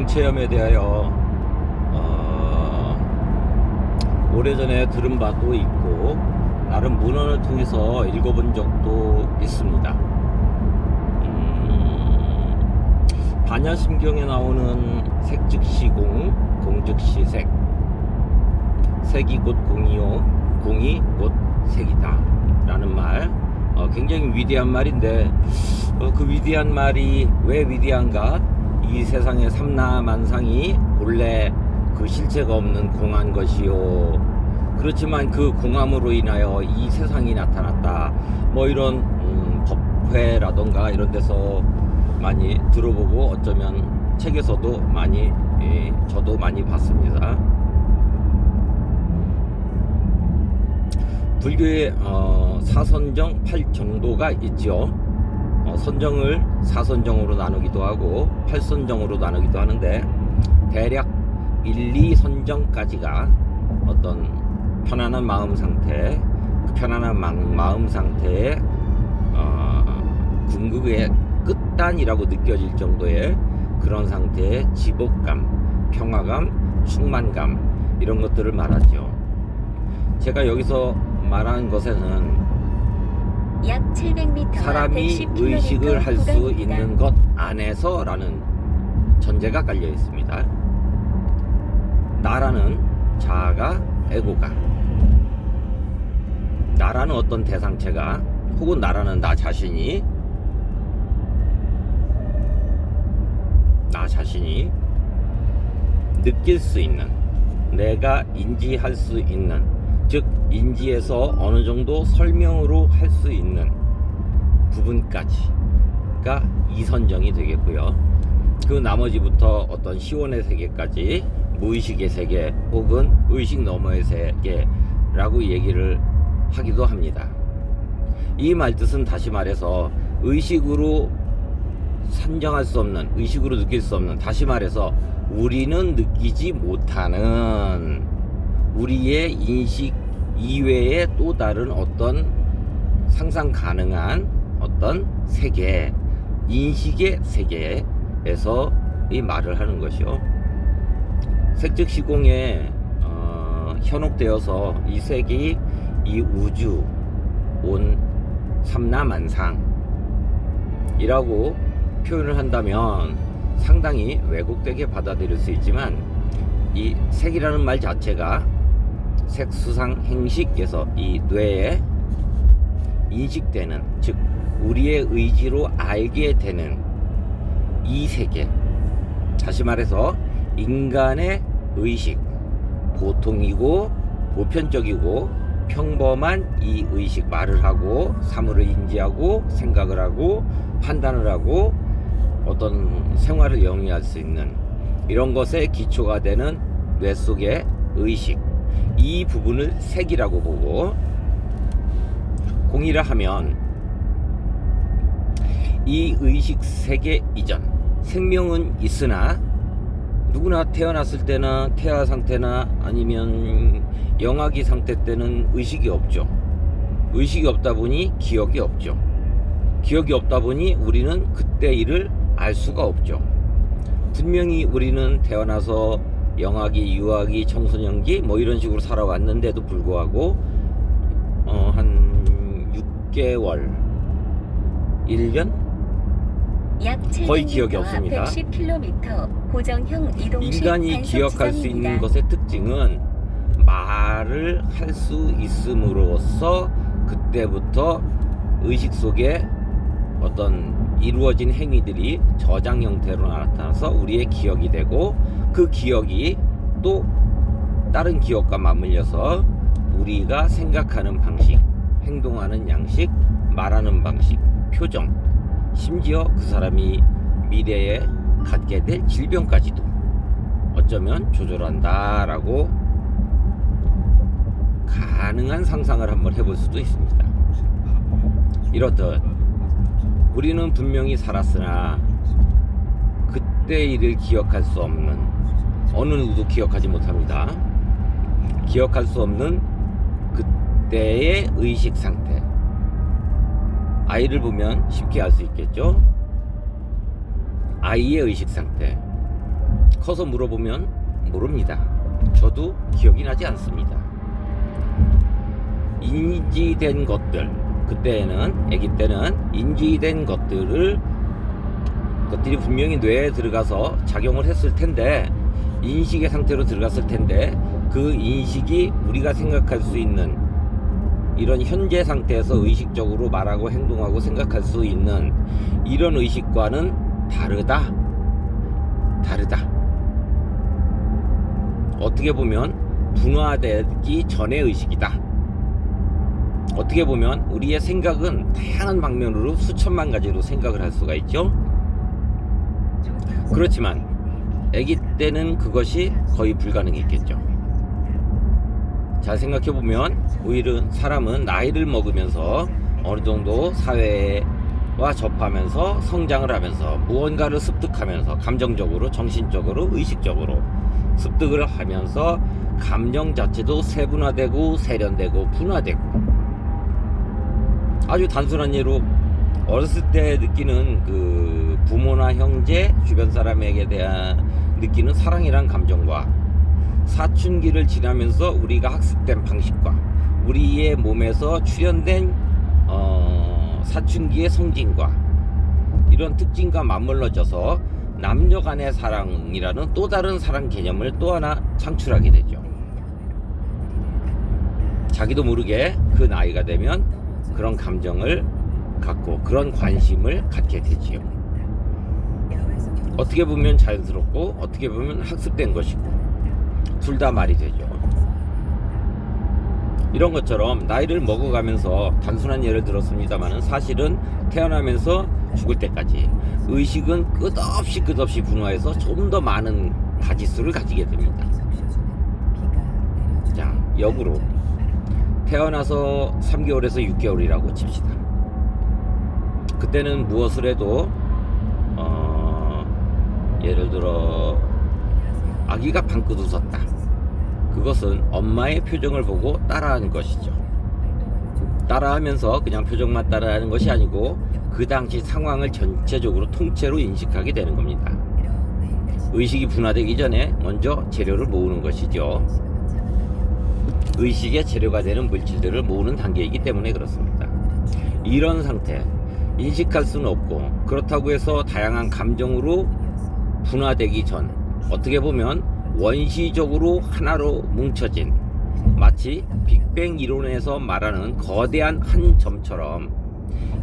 공체험에 대하여 오래전에 들은 바도 있고 나름 문헌을 통해서 읽어본 적도 있습니다. 반야심경에 나오는 색즉시공, 공즉시색, 색이 곧 공이요, 공이 곧 색이다 라는 말, 굉장히 위대한 말인데 그 위대한 말이 왜 위대한가? 이 세상의 삼라만상이 본래 그 실체가 없는 공한 것이요, 그렇지만 그 공함으로 인하여 이 세상이 나타났다, 뭐 이런 법회라던가 이런 데서 많이 들어보고 어쩌면 책에서도 많이 저도 많이 봤습니다. 불교에 사선정 8정도가 있죠. 선정을 사선정으로 나누기도 하고 8선정으로 나누기도 하는데, 대략 1, 2선정까지가 어떤 편안한 마음 상태, 그 편안한 마음 상태에 궁극의 끝단이라고 느껴질 정도의 그런 상태의 지복감, 평화감, 충만감, 이런 것들을 말하죠. 제가 여기서 말하는 것에는 약 700m 사람이 의식을 할 수 있는 것 안에서 라는 전제가 깔려 있습니다. 나라는 자아가, 에고가, 나라는 어떤 대상체가, 혹은 나라는 나 자신이 느낄 수 있는, 내가 인지할 수 있는, 즉 인지해서 어느 정도 설명으로 할 수 있는 부분까지가 이선정이 되겠고요. 그 나머지부터 어떤 시원의 세계까지, 무의식의 세계 혹은 의식 너머의 세계라고 얘기를 하기도 합니다. 이 말뜻은 다시 말해서 의식으로 산정할 수 없는, 의식으로 느낄 수 없는, 다시 말해서 우리는 느끼지 못하는 우리의 인식 이외의 또 다른 어떤 상상 가능한 어떤 세계, 인식의 세계에서 이 말을 하는 것이요. 색즉시공에 현혹되어서 이 색이 이 우주, 온 삼라만상이라고 표현을 한다면 상당히 왜곡되게 받아들일 수 있지만, 이 색이라는 말 자체가 색수상행식에서 이 뇌에 인식되는, 즉 우리의 의지로 알게 되는 이 세계, 다시 말해서 인간의 의식, 보통이고 보편적이고 평범한 이 의식, 말을 하고 사물을 인지하고 생각을 하고 판단을 하고 어떤 생활을 영위할 수 있는 이런 것에 기초가 되는 뇌 속의 의식, 이 부분을 색이라고 보고, 공이라 하면 이 의식 세계 이전, 생명은 있으나 누구나 태어났을 때나 태아 상태나 아니면 영아기 상태 때는 의식이 없죠. 의식이 없다 보니 기억이 없죠. 기억이 없다 보니 우리는 그때 일을 알 수가 없죠. 분명히 우리는 태어나서 영아기, 유아기, 청소년기 뭐 이런 식으로 살아왔는데도 불구하고 한 6개월, 1년? 거의 기억이 없습니다. 110km 고정형 이동식 인간이 기억할 수 있는 것의 특징은 말을 할 수 있음으로써 그때부터 의식 속에 어떤 이루어진 행위들이 저장 형태로 나타나서 우리의 기억이 되고, 그 기억이 또 다른 기억과 맞물려서 우리가 생각하는 방식, 행동하는 양식, 말하는 방식, 표정, 심지어 그 사람이 미래에 갖게 될 질병까지도 어쩌면 조절한다 라고 가능한 상상을 한번 해볼 수도 있습니다. 이렇듯 우리는 분명히 살았으나 그때 일을 기억할 수 없는, 어느 누구도 기억하지 못합니다. 기억할 수 없는 그때의 의식 상태, 아이를 보면 쉽게 알 수 있겠죠. 아이의 의식 상태, 커서 물어보면 모릅니다. 저도 기억이 나지 않습니다. 인지된 것들, 그때는 아기 때는 인지된 것들이 분명히 뇌에 들어가서 작용을 했을 텐데, 인식의 상태로 들어갔을 텐데, 그 인식이 우리가 생각할 수 있는 이런 현재 상태에서 의식적으로 말하고 행동하고 생각할 수 있는 이런 의식과는 다르다. 어떻게 보면 분화되기 전의 의식이다. 어떻게 보면 우리의 생각은 다양한 방면으로 수천만 가지로 생각을 할 수가 있죠. 그렇지만 아기 때는 그것이 거의 불가능했겠죠. 잘 생각해보면 오히려 사람은 나이를 먹으면서 어느 정도 사회와 접하면서 성장을 하면서 무언가를 습득하면서 감정적으로, 정신적으로, 의식적으로 습득을 하면서 감정 자체도 세분화되고 세련되고 분화되고, 아주 단순한 예로 어렸을 때 느끼는 그 부모나 형제, 주변 사람에게 대한 느끼는 사랑이란 감정과 사춘기를 지나면서 우리가 학습된 방식과 우리의 몸에서 출현된 사춘기의 성징과 이런 특징과 맞물러져서 남녀 간의 사랑이라는 또 다른 사랑 개념을 또 하나 창출하게 되죠. 자기도 모르게 그 나이가 되면 그런 감정을 갖고 그런 관심을 갖게 되지요. 어떻게 보면 자연스럽고 어떻게 보면 학습된 것이고 둘 다 말이 되죠. 이런 것처럼 나이를 먹어가면서 단순한 예를 들었습니다만 사실은 태어나면서 죽을 때까지 의식은 끝없이 분화해서 좀 더 많은 가지수를 가지게 됩니다. 자, 역으로 태어나서 3개월에서 6개월이라고 칩시다. 그때는 무엇을 해도 예를 들어 아기가 방긋 웃었다. 그것은 엄마의 표정을 보고 따라하는 것이죠. 따라하면서 그냥 표정만 따라하는 것이 아니고 그 당시 상황을 전체적으로 통째로 인식하게 되는 겁니다. 의식이 분화되기 전에 먼저 재료를 모으는 것이죠. 의식의 재료가 되는 물질들을 모으는 단계이기 때문에 그렇습니다. 이런 상태, 인식할 수는 없고 그렇다고 해서 다양한 감정으로 분화되기 전, 어떻게 보면 원시적으로 하나로 뭉쳐진, 마치 빅뱅 이론에서 말하는 거대한 한 점처럼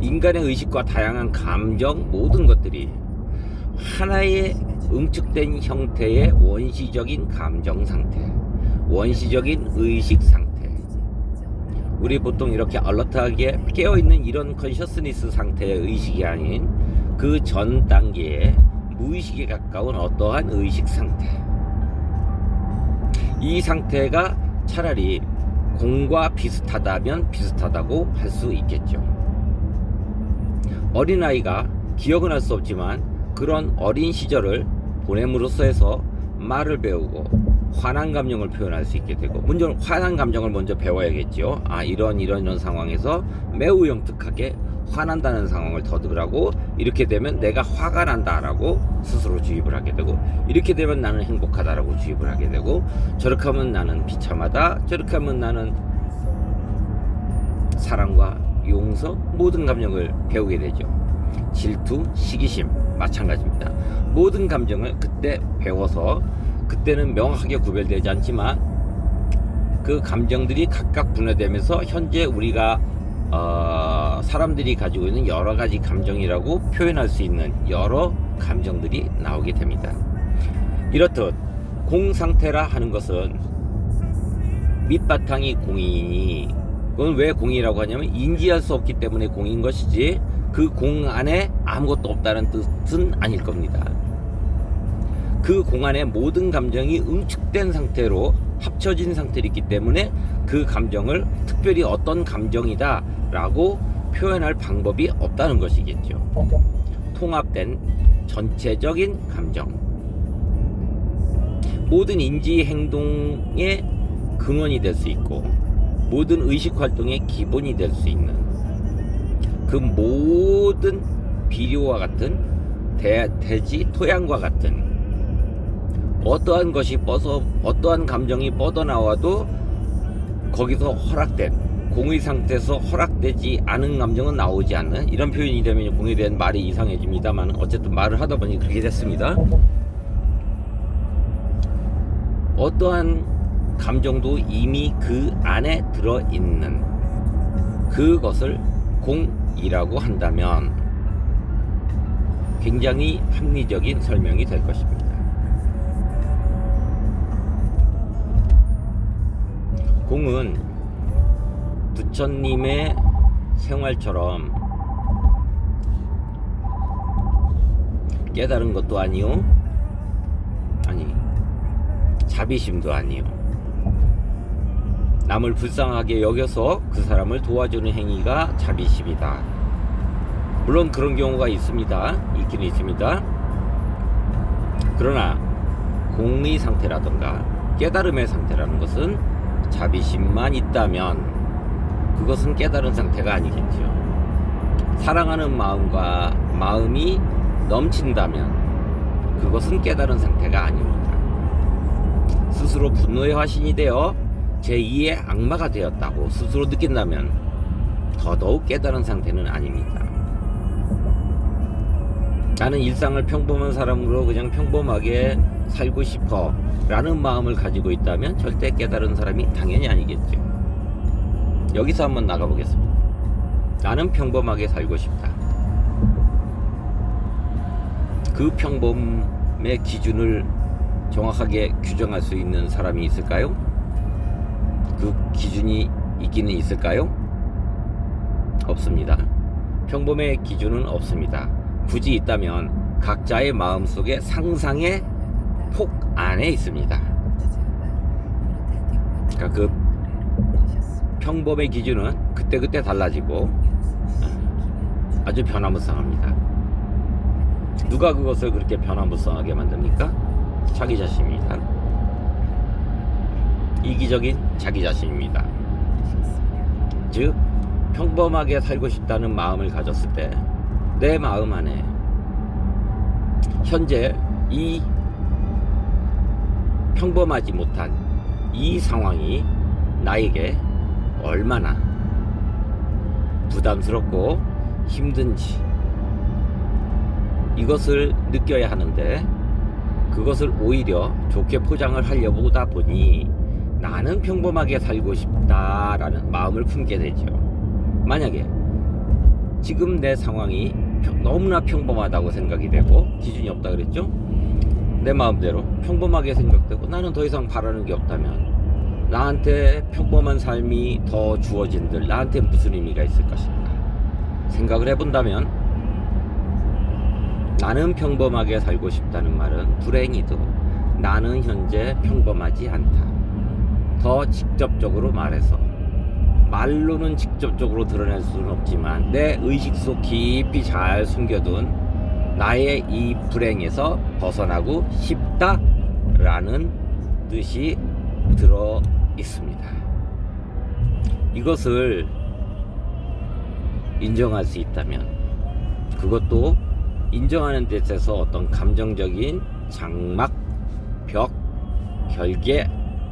인간의 의식과 다양한 감정, 모든 것들이 하나의 응축된 형태의 원시적인 감정 상태, 원시적인 의식 상태, 우리 보통 이렇게 얼러트하게 깨어있는 이런 컨셔스니스 상태의 의식이 아닌 그 전 단계의 무의식에 가까운 어떠한 의식 상태, 이 상태가 차라리 공과 비슷하다면 비슷하다고 할 수 있겠죠. 어린아이가 기억은 할 수 없지만 그런 어린 시절을 보냄으로써 해서 말을 배우고 화난 감정을 표현할 수 있게 되고, 먼저 화난 감정을 먼저 배워야겠죠. 이런 상황에서 매우 영특하게 화난다는 상황을 터득하고, 이렇게 되면 내가 화가 난다라고 스스로 주입을 하게 되고, 이렇게 되면 나는 행복하다라고 주입을 하게 되고, 저렇게 하면 나는 비참하다, 저렇게 하면 나는 사랑과 용서, 모든 감정을 배우게 되죠. 질투, 시기심 마찬가지입니다. 모든 감정을 그때 배워서, 그때는 명확하게 구별되지 않지만 그 감정들이 각각 분화되면서 현재 우리가 사람들이 가지고 있는 여러 가지 감정이라고 표현할 수 있는 여러 감정들이 나오게 됩니다. 이렇듯 공 상태라 하는 것은 밑바탕이 공이니, 그건 왜 공이라고 하냐면 인지할 수 없기 때문에 공인 것이지, 그 공 안에 아무것도 없다는 뜻은 아닐 겁니다. 그 공 안에 모든 감정이 응축된 상태로 합쳐진 상태로 있기 때문에 그 감정을 특별히 어떤 감정이다 라고 표현할 방법이 없다는 것이겠죠. 통합된 전체적인 감정, 모든 인지 행동의 근원이 될 수 있고 모든 의식 활동의 기본이 될 수 있는 그 모든 비료와 같은 대지 토양과 같은 어떠한 것이 어떠한 감정이 뻗어나와도 거기서 허락된 공의 상태에서 허락되지 않은 감정은 나오지 않는, 이런 표현이 되면 공에 대한 말이 이상해집니다만 어쨌든 말을 하다 보니 그렇게 됐습니다. 어떠한 감정도 이미 그 안에 들어있는 그것을 공이라고 한다면 굉장히 합리적인 설명이 될 것입니다. 공은 부처님의 생활처럼 깨달은 것도 아니요, 자비심도 아니요, 남을 불쌍하게 여겨서 그 사람을 도와주는 행위가 자비심이다. 물론 그런 경우가 있긴 있습니다. 그러나 공의 상태라든가 깨달음의 상태라는 것은 자비심만 있다면 그것은 깨달은 상태가 아니겠죠. 사랑하는 마음이 넘친다면 그것은 깨달은 상태가 아닙니다. 스스로 분노의 화신이 되어 제2의 악마가 되었다고 스스로 느낀다면 더더욱 깨달은 상태는 아닙니다. 나는 일상을 평범한 사람으로 그냥 평범하게 살고 싶어 라는 마음을 가지고 있다면 절대 깨달은 사람이 당연히 아니겠죠. 여기서 한번 나가보겠습니다. 나는 평범하게 살고 싶다. 그 평범의 기준을 정확하게 규정할 수 있는 사람이 있을까요? 그 기준이 있기는 있을까요? 없습니다. 평범의 기준은 없습니다. 굳이 있다면 각자의 마음속에 상상의 폭 안에 있습니다. 그러니까 그 평범의 기준은 그때그때 달라지고 아주 변화무쌍합니다. 누가 그것을 그렇게 변화무쌍하게 만듭니까? 자기 자신입니다. 이기적인 자기 자신입니다. 즉 평범하게 살고 싶다는 마음을 가졌을 때 내 마음 안에 현재 이 평범하지 못한 이 상황이 나에게 얼마나 부담스럽고 힘든지 이것을 느껴야 하는데, 그것을 오히려 좋게 포장을 하려고 하다 보니 나는 평범하게 살고 싶다라는 마음을 품게 되죠. 만약에 지금 내 상황이 너무나 평범하다고 생각이 되고 기준이 없다 그랬죠? 내 마음대로 평범하게 생각되고 나는 더 이상 바라는 게 없다면 나한테 평범한 삶이 더 주어진들 나한테 무슨 의미가 있을 것인가 생각을 해본다면, 나는 평범하게 살고 싶다는 말은 불행히도 나는 현재 평범하지 않다. 더 직접적으로 말해서, 말로는 직접적으로 드러낼 수는 없지만 내 의식 속 깊이 잘 숨겨둔 나의 이 불행에서 벗어나고 싶다라는 뜻이 들어 있습니다. 이것을 인정할 수 있다면, 그것도 인정하는 데서 어떤 감정적인 장막, 벽, 결계,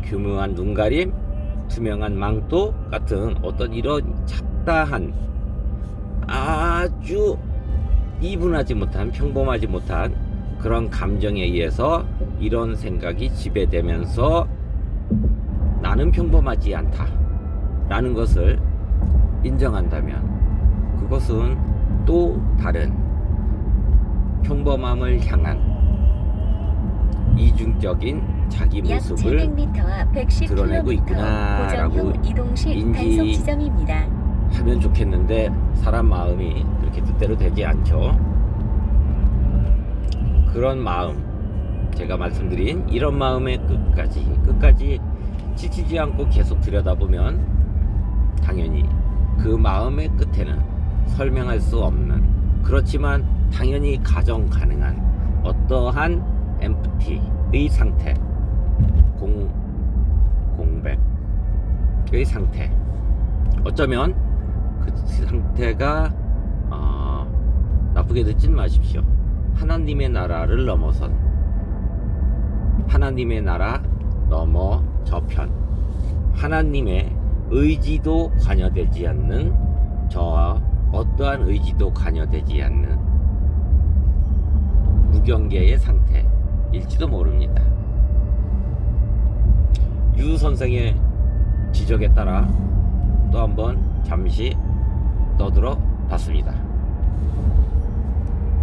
교묘한 눈가림, 투명한 망토 같은 어떤 이런 잡다한 아주 이분하지 못한 평범하지 못한 그런 감정에 의해서 이런 생각이 지배되면서 나는 평범하지 않다 라는 것을 인정한다면, 그것은 또 다른 평범함을 향한 이중적인 자기 모습을 약 700m 앞 110km 드러내고 있구나라고 고정형 이동식 단속 인지 지점입니다. 하면 좋겠는데 사람 마음이 그렇게 뜻대로 되지 않죠. 그런 마음, 제가 말씀드린 이런 마음의 끝까지 지치지 않고 계속 들여다보면 당연히 그 마음의 끝에는 설명할 수 없는, 그렇지만 당연히 가정 가능한 어떠한 empty의 상태, 공백의 상태, 어쩌면 그 상태가 나쁘게 듣진 마십시오. 하나님의 나라를 넘어선 하나님의 나라 넘어 저편, 하나님의 의지도 관여되지 않는, 저와 어떠한 의지도 관여되지 않는 무경계의 상태일지도 모릅니다. 유 선생의 지적에 따라 또 한번 잠시 떠들어 봤습니다.